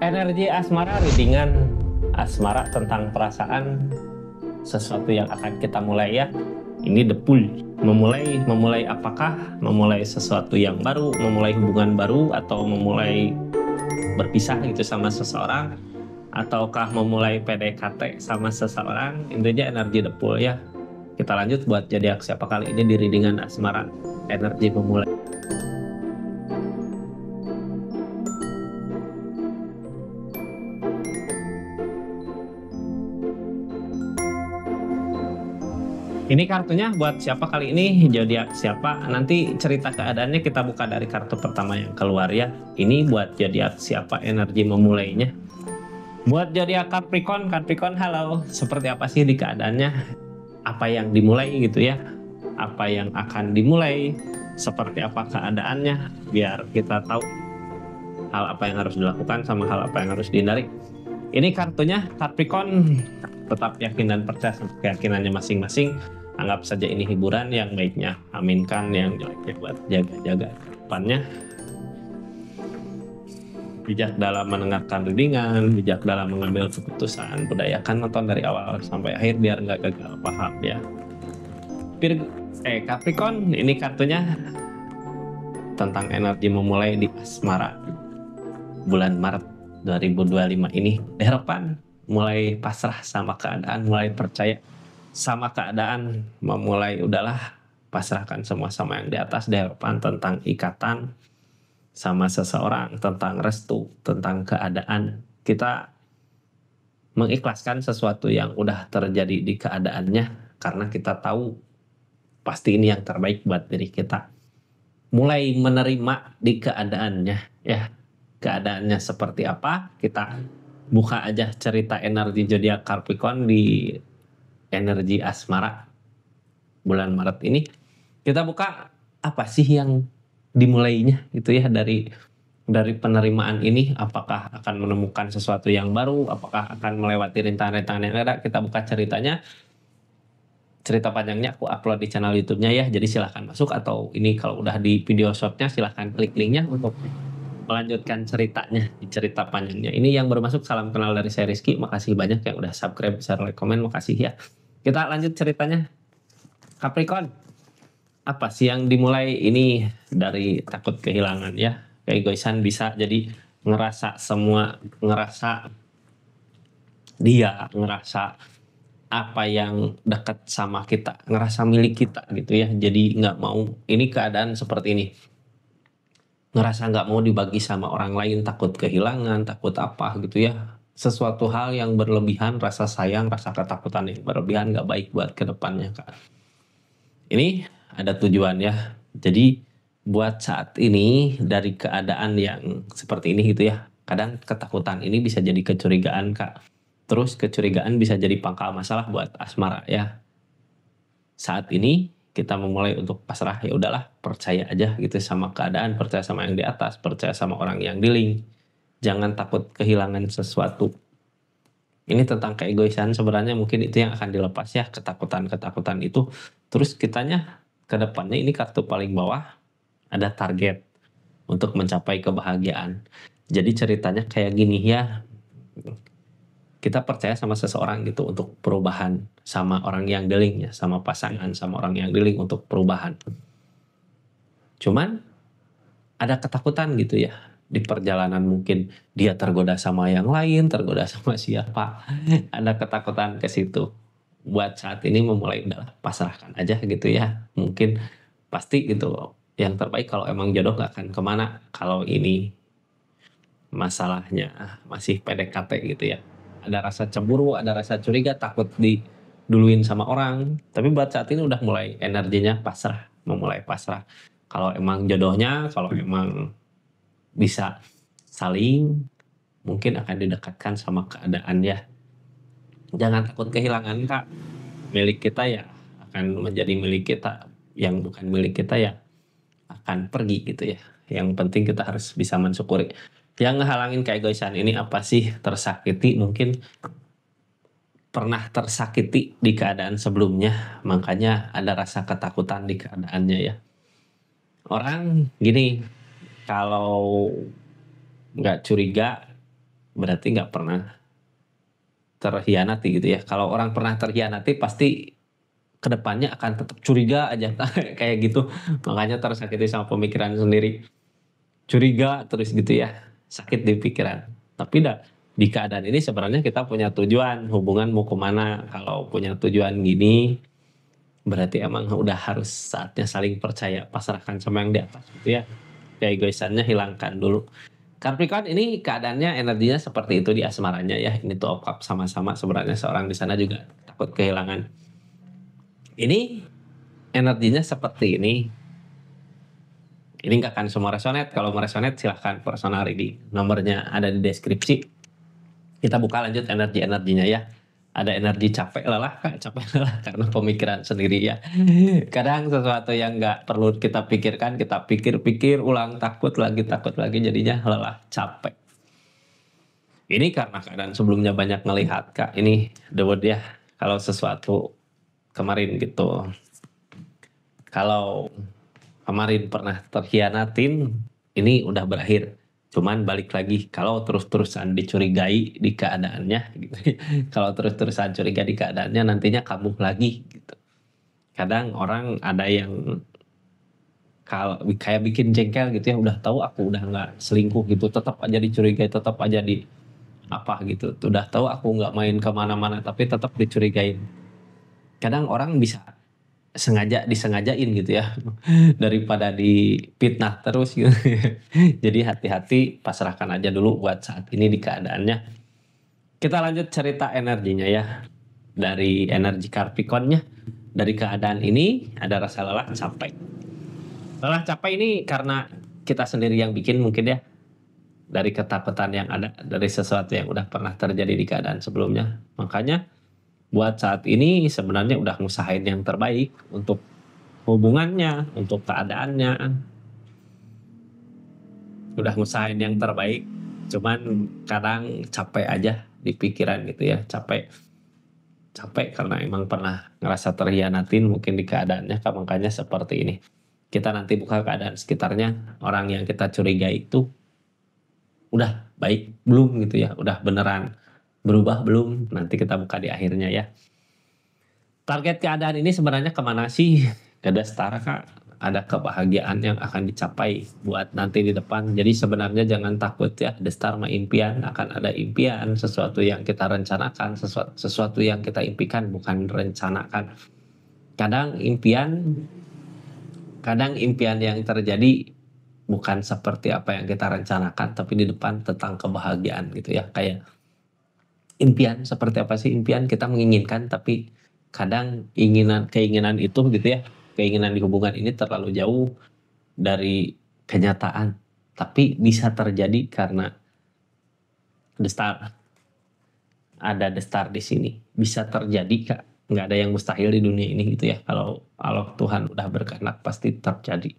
Energi asmara readingan asmara tentang perasaan sesuatu yang akan kita mulai ya. Ini the pool. Memulai apakah? Memulai sesuatu yang baru, memulai hubungan baru, atau memulai berpisah gitu sama seseorang, ataukah memulai PDKT sama seseorang. Intinya energi the pool ya. Kita lanjut buat zodiak siapa kali ini di readingan asmara. Energi memulai. Ini kartunya buat siapa kali ini, zodiak siapa. Nanti cerita keadaannya kita buka dari kartu pertama yang keluar ya. Ini buat zodiak siapa, energi memulainya. Buat zodiak Capricorn, Capricorn halo. Seperti apa sih di keadaannya? Apa yang dimulai gitu ya? Apa yang akan dimulai? Seperti apa keadaannya? Biar kita tahu hal apa yang harus dilakukan sama hal apa yang harus dihindari. Ini kartunya Capricorn, tetap yakin dan percaya sama keyakinannya masing-masing. Anggap saja ini hiburan, yang baiknya aminkan, yang jeleknya buat jaga-jaga depannya. Bijak dalam mendengarkan readingan, bijak dalam mengambil keputusan. Budayakan nonton dari awal sampai akhir biar nggak gagal paham ya. Capricorn, ini kartunya tentang energi memulai di asmara bulan Maret 2025 ini. Harapan mulai pasrah sama keadaan, mulai percaya sama keadaan, memulai udahlah pasrahkan semua sama yang di atas. Harapan tentang ikatan sama seseorang, tentang restu, tentang keadaan. Kita mengikhlaskan sesuatu yang udah terjadi di keadaannya karena kita tahu pasti ini yang terbaik buat diri kita. Mulai menerima di keadaannya ya. Keadaannya seperti apa? Kita buka aja cerita energi zodiak Capricorn di energi asmara bulan Maret ini. Kita buka apa sih yang dimulainya gitu ya dari penerimaan ini. Apakah akan menemukan sesuatu yang baru, apakah akan melewati rintangan-rintangan yang ada. Kita buka ceritanya. Cerita panjangnya aku upload di channel YouTube-nya ya, jadi silahkan masuk, atau ini kalau udah di video short-nya silahkan klik linknya untuk melanjutkan ceritanya di cerita panjangnya. Ini yang baru masuk, salam kenal dari saya Rizky. Makasih banyak yang udah subscribe, share, like, komen, makasih ya. Kita lanjut ceritanya. Capricorn, apa sih yang dimulai ini dari takut kehilangan ya. Keegoisan bisa jadi ngerasa dia, ngerasa apa yang dekat sama kita, ngerasa milik kita gitu ya. Jadi nggak mau, ini keadaan seperti ini. Ngerasa nggak mau dibagi sama orang lain, takut kehilangan, takut apa gitu ya. Sesuatu hal yang berlebihan, rasa sayang, rasa ketakutan yang berlebihan nggak baik buat kedepannya Kak. Ini ada tujuan ya. Jadi buat saat ini dari keadaan yang seperti ini gitu ya. Kadang ketakutan ini bisa jadi kecurigaan Kak. Terus kecurigaan bisa jadi pangkal masalah buat asmara ya. Saat ini kita memulai untuk pasrah, ya udahlah, percaya aja gitu sama keadaan, percaya sama yang di atas, percaya sama orang yang di link. Jangan takut kehilangan sesuatu. Ini tentang keegoisan, sebenarnya mungkin itu yang akan dilepas ya, ketakutan-ketakutan itu. Terus kitanya ke depannya, ini kartu paling bawah ada target untuk mencapai kebahagiaan. Jadi ceritanya kayak gini ya. Kita percaya sama seseorang gitu untuk perubahan, sama orang yang dealing ya, sama pasangan, sama orang yang dealing untuk perubahan. Cuman ada ketakutan gitu ya di perjalanan, mungkin dia tergoda sama yang lain, tergoda sama siapa. Ada ketakutan ke situ. Buat saat ini memulai udahlah pasrahkan aja gitu ya. Mungkin pasti gitu yang terbaik, kalau emang jodoh gak akan kemana. Kalau ini masalahnya masih PDKT gitu ya, ada rasa cemburu, ada rasa curiga, takut diduluin sama orang. Tapi buat saat ini udah mulai energinya pasrah, memulai pasrah. Kalau emang jodohnya, kalau emang bisa saling, mungkin akan didekatkan sama keadaan ya. Jangan takut kehilangan Kak. Milik kita ya akan menjadi milik kita, yang bukan milik kita ya akan pergi gitu ya. Yang penting kita harus bisa mensyukuri. Yang ngehalangin keegoisan ini apa sih? Tersakiti, mungkin pernah tersakiti di keadaan sebelumnya, makanya ada rasa ketakutan di keadaannya ya. Orang gini, kalau nggak curiga berarti nggak pernah terhianati gitu ya. Kalau orang pernah terhianati pasti kedepannya akan tetap curiga aja kayak gitu. Makanya tersakiti sama pemikiran sendiri. Curiga terus gitu ya. Sakit di pikiran. Tapi di keadaan ini sebenarnya kita punya tujuan. Hubungan mau kemana. Kalau punya tujuan gini berarti emang udah harus saatnya saling percaya. Pasrahkan sama yang di atas gitu ya. Keegoisannya hilangkan dulu. Capricorn ini keadaannya energinya seperti itu di asmaranya ya. Ini tuh okap sama-sama sebenarnya seorang di sana juga takut kehilangan. Ini energinya seperti ini. Ini nggak akan semua resonate. Kalau mau resonate silahkan personal reading. Nomornya ada di deskripsi. Kita buka lanjut energi-energinya ya. Ada energi capek lelah, Kak. Capek lelah karena pemikiran sendiri ya. Kadang sesuatu yang nggak perlu kita pikirkan, kita pikir-pikir ulang, takut lagi, jadinya lelah, capek. Ini karena keadaan sebelumnya banyak ngelihat, Kak. Ini the word ya. Kalau sesuatu kemarin gitu. Kalau kemarin pernah terhianatin, ini udah berakhir. Cuman balik lagi, kalau terus-terusan dicurigai di keadaannya, gitu. Kalau terus-terusan curiga di keadaannya, nantinya kambuh lagi. Gitu. Kadang orang ada yang kalau kayak bikin jengkel gitu ya, udah tahu aku udah nggak selingkuh gitu, tetap aja dicurigai, tetap aja di apa gitu. Udah tahu aku nggak main kemana-mana, tapi tetap dicurigain. Kadang orang bisa disengajain gitu ya daripada dipitnah terus gitu. Jadi hati-hati, pasrahkan aja dulu buat saat ini di keadaannya. Kita lanjut cerita energinya ya. Dari energi Capricornnya, dari keadaan ini ada rasa lelah, capek. Lelah capek ini karena kita sendiri yang bikin mungkin ya. Dari ketakutan yang ada, dari sesuatu yang udah pernah terjadi di keadaan sebelumnya. Makanya buat saat ini sebenarnya udah ngusahain yang terbaik untuk hubungannya, untuk keadaannya. Udah ngusahain yang terbaik, cuman kadang capek aja di pikiran gitu ya, capek karena emang pernah ngerasa terhianatin mungkin di keadaannya, makanya seperti ini. Kita nanti buka keadaan sekitarnya, orang yang kita curigai itu udah baik belum gitu ya, udah beneran berubah belum, nanti kita buka di akhirnya ya. Target keadaan ini sebenarnya kemana sih? Ke Dastar, Kak. Ada kebahagiaan yang akan dicapai buat nanti di depan. Jadi sebenarnya jangan takut ya. Dastar mah impian, akan ada impian, sesuatu yang kita rencanakan, sesuatu yang kita impikan, bukan rencanakan. Kadang impian yang terjadi bukan seperti apa yang kita rencanakan, tapi di depan tentang kebahagiaan gitu ya. Kayak impian seperti apa sih impian, kita menginginkan tapi kadang keinginan itu gitu ya, keinginan di hubungan ini terlalu jauh dari kenyataan, tapi bisa terjadi karena the star, ada the star di sini, bisa terjadi, Kak. Nggak ada yang mustahil di dunia ini gitu ya. Kalau Tuhan udah berkehendak pasti terjadi.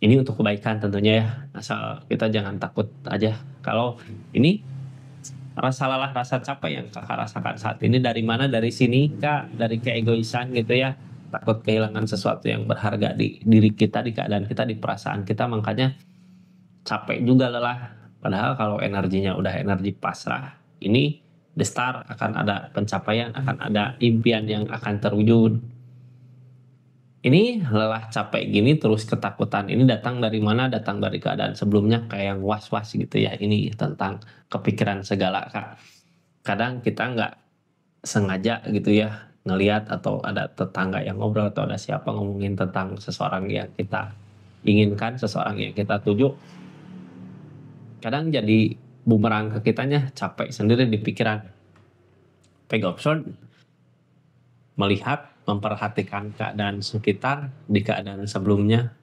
Ini untuk kebaikan tentunya ya, asal kita jangan takut aja. Kalau ini rasa lelah, rasa capek yang Kakak rasakan saat ini dari mana? Dari sini, Kak, dari keegoisan gitu ya. Takut kehilangan sesuatu yang berharga di diri kita, di keadaan kita, di perasaan kita, makanya capek juga, lelah. Padahal kalau energinya udah energi pasrah, ini the star, akan ada pencapaian, akan ada impian yang akan terwujud. Ini lelah capek gini terus ketakutan ini datang dari mana? Datang dari keadaan sebelumnya kayak yang was-was gitu ya. Ini tentang kepikiran segala, Kak. Kadang kita nggak sengaja gitu ya ngelihat atau ada tetangga yang ngobrol atau ada siapa ngomongin tentang seseorang yang kita inginkan, seseorang yang kita tuju. Kadang jadi bumerang ke kitanya, capek sendiri di pikiran. Peg option melihat, memperhatikan keadaan sekitar di keadaan sebelumnya.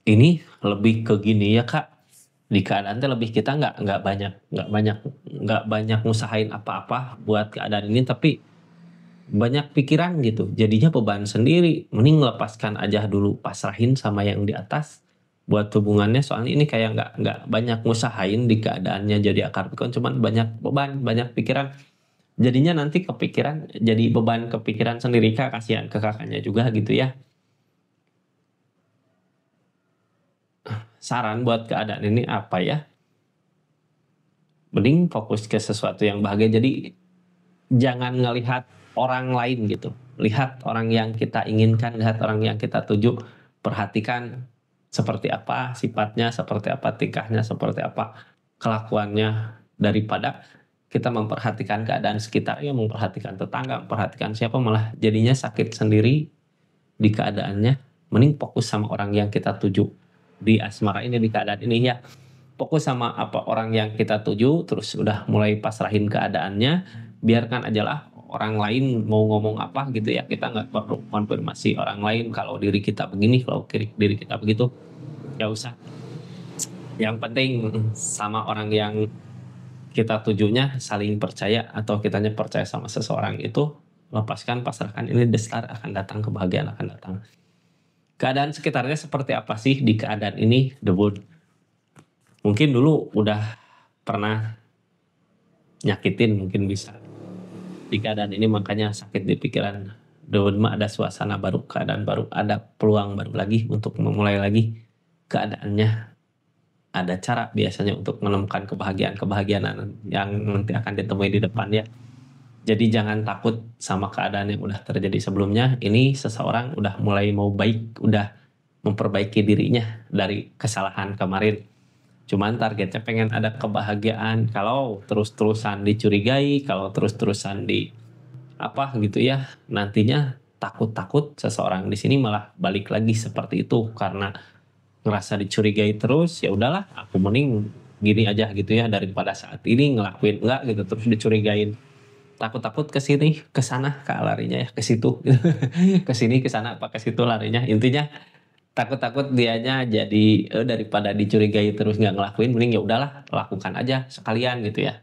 Ini lebih ke gini ya, Kak. Di keadaan itu lebih kita nggak banyak ngusahain apa-apa buat keadaan ini, tapi banyak pikiran gitu. Jadinya beban sendiri. Mending lepaskan aja dulu, pasrahin sama yang di atas buat hubungannya. Soalnya ini kayak nggak banyak ngusahain di keadaannya jadi akar pikun, cuman banyak beban, banyak pikiran. Jadinya nanti kepikiran, jadi beban kepikiran sendiri, Kak. Kasihan ke kakaknya juga gitu ya. saran buat keadaan ini apa ya? Mending fokus ke sesuatu yang bahagia. Jadi jangan ngelihat orang lain gitu. Lihat orang yang kita inginkan, lihat orang yang kita tuju. Perhatikan seperti apa sifatnya, seperti apa tingkahnya, seperti apa kelakuannya. Daripada kita memperhatikan keadaan sekitarnya, memperhatikan tetangga, memperhatikan siapa, malah jadinya sakit sendiri di keadaannya. Mending fokus sama orang yang kita tuju. Di asmara ini, di keadaan ini ya, fokus sama apa orang yang kita tuju, terus udah mulai pasrahin keadaannya, biarkan aja lah orang lain mau ngomong apa gitu ya, kita nggak perlu konfirmasi orang lain kalau diri kita begini, kalau diri kita begitu, ya usah. Yang penting sama orang yang kita tujunya saling percaya, atau kitanya percaya sama seseorang itu, lepaskan, pasrahkan, ini destar akan datang, kebahagiaan akan datang. Keadaan sekitarnya seperti apa sih di keadaan ini, debut? Mungkin dulu udah pernah nyakitin, mungkin bisa di keadaan ini makanya sakit di pikiran. Daun mah ada suasana baru, keadaan baru, ada peluang baru lagi untuk memulai lagi keadaannya. Ada cara biasanya untuk menemukan kebahagiaan yang nanti akan ditemui di depan ya. Jadi jangan takut sama keadaan yang udah terjadi sebelumnya. Ini seseorang udah mulai mau baik, udah memperbaiki dirinya dari kesalahan kemarin. Cuman targetnya pengen ada kebahagiaan. Kalau terus-terusan dicurigai, kalau terus-terusan di apa gitu ya, nantinya takut-takut seseorang di sini malah balik lagi seperti itu karena ngerasa dicurigai terus. Ya udahlah, aku mending gini aja gitu ya, daripada saat ini ngelakuin enggak gitu terus dicurigain. Takut-takut ke sini, ke sana, ke larinya ya ke situ. Ke sini, ke sana, apa ke situ larinya. Intinya takut-takut dianya jadi daripada dicurigai terus nggak ngelakuin, mending ya udahlah lakukan aja sekalian gitu ya,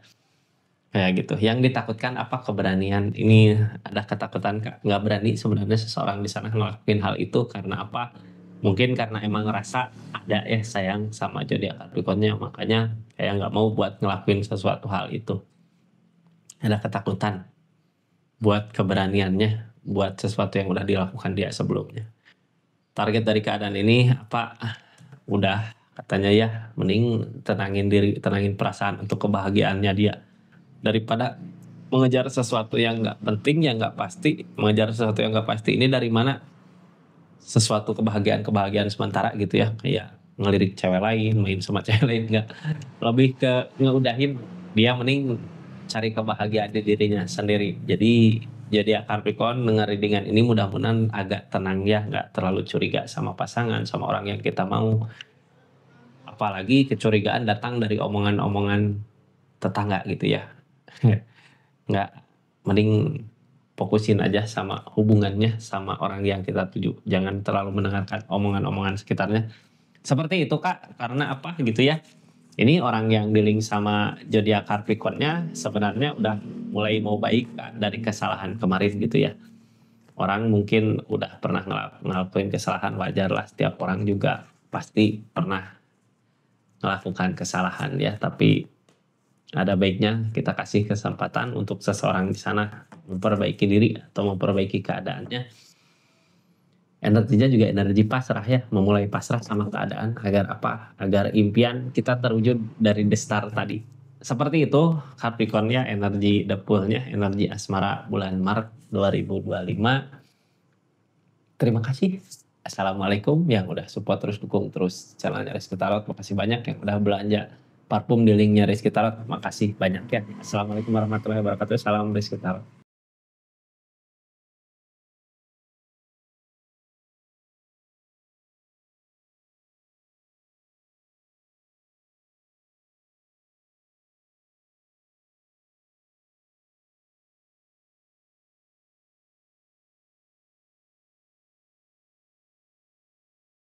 kayak gitu. Yang ditakutkan apa? Keberanian. Ini ada ketakutan nggak berani sebenarnya seseorang di sana ngelakuin hal itu karena apa? Mungkin karena emang ngerasa ada sayang sama zodiak Capricornnya, makanya kayak nggak mau buat ngelakuin sesuatu hal itu. Ada ketakutan buat keberaniannya, buat sesuatu yang udah dilakukan dia sebelumnya. Target dari keadaan ini apa? Udah katanya ya, mending tenangin diri, tenangin perasaan untuk kebahagiaannya dia, daripada mengejar sesuatu yang nggak penting, yang nggak pasti. Mengejar sesuatu yang nggak pasti ini dari mana? Sesuatu kebahagiaan sementara gitu ya, kayak ngelirik cewek lain, main sama cewek lain, nggak, lebih ke ngeudahin. Dia mending cari kebahagiaan di dirinya sendiri. Jadi Capricorn dengar readingan ini mudah-mudahan agak tenang ya, nggak terlalu curiga sama pasangan, sama orang yang kita mau. Apalagi kecurigaan datang dari omongan-omongan tetangga gitu ya. Nggak, mending fokusin aja sama hubungannya sama orang yang kita tuju. Jangan terlalu mendengarkan omongan-omongan sekitarnya. Seperti itu Kak, karena apa gitu ya. Ini orang yang dealing sama zodiak Capricornnya sebenarnya udah mulai mau baik Kak, dari kesalahan kemarin gitu ya. Orang mungkin udah pernah ngelakuin kesalahan, wajar lah, setiap orang juga pasti pernah melakukan kesalahan ya, tapi ada baiknya kita kasih kesempatan untuk seseorang di sana memperbaiki diri atau memperbaiki keadaannya. Energinya juga energi pasrah ya, memulai pasrah sama keadaan agar apa? Agar impian kita terwujud dari the start tadi. Seperti itu Capricorn ya, energi depulnya, energi asmara bulan Maret 2025. Terima kasih. Assalamualaikum yang udah support, terus dukung terus channelnya Rizky Tarot. Makasih banyak yang udah belanja parfum di linknya Rizky Tarot. Makasih banyak ya. Assalamualaikum warahmatullahi wabarakatuh. Salam Rizky Tarot.